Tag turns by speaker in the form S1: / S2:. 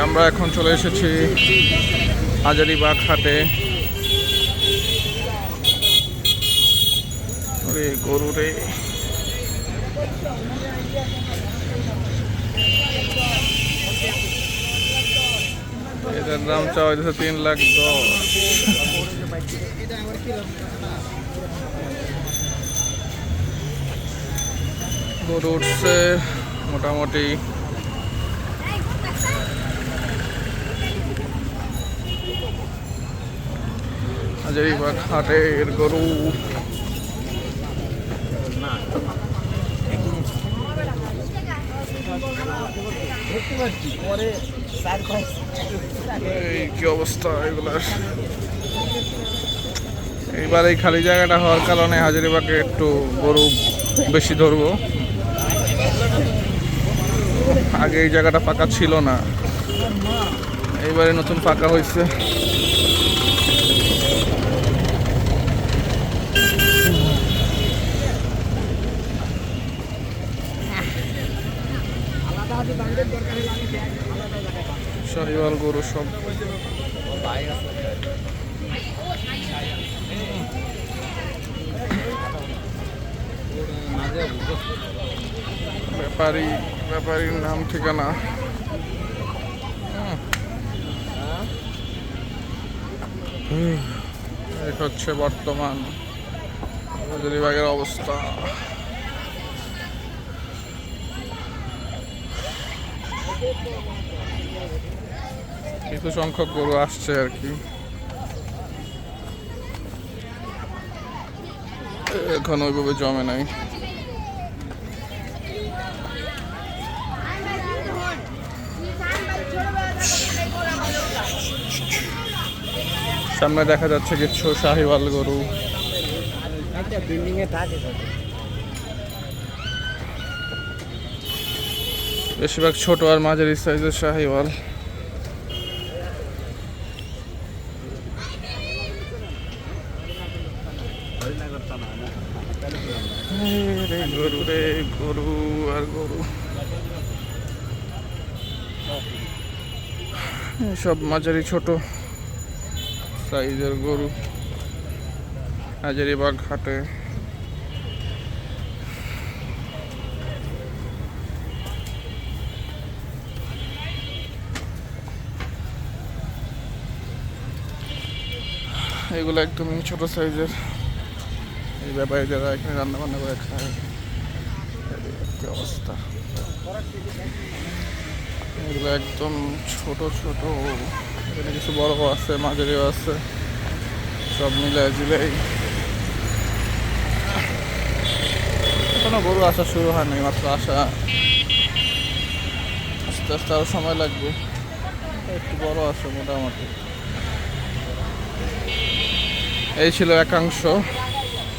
S1: আমরা এখন চলে এসেছি হাজারীবাগ হাটে। গরু রে, এটার দাম চাওয়া হয়েছে 3,10,000। গরু উঠছে মোটামুটি হাজারীবাগ হাটের গরু। এই কি অবস্থা এগুলার। এইবার এই খালি জায়গাটা হওয়ার কারণে হাজারীবাগে একটু গরু বেশি ধরবো। আগে এই জায়গাটা ফাঁকা ছিল না, এইবারে নতুন ফাঁকা হয়েছে। শাহিওয়াল গরু সব। ব্যাপারীর নাম ঠিকানা এটা হচ্ছে বর্তমান হাজারীবাগের অবস্থা। কিছু সংখ্যক গরু আসছে আর কি, এখন ওইভাবে জমে নাই। সামনে দেখা যাচ্ছে কিছু শাহিওয়াল গরু। বেশিরভাগ ছোট আর মাঝারি সাইজের শাহিওয়াল। গরু রে গরু আর গরু, সব মাঝারি ছোট সাইজের গরু হাজারীবাগ হাটে। এগুলো একদমই ছোট সাইজের। এই ব্যাপারে যারা এখানে রান্না বান্না করে খায়, কি অবস্থা। এগুলো একদম ছোট ছোট, এখানে কিছু বড় আছে, মাঝারিও আছে, সব মিলে জিলেই। এখনো গরু আসা শুরু হয়নি, মাত্র আসা, আস্তে আস্তে আরো সময় লাগবে। একটু বড় আছে মোটামুটি। এই ছিল একাংশ।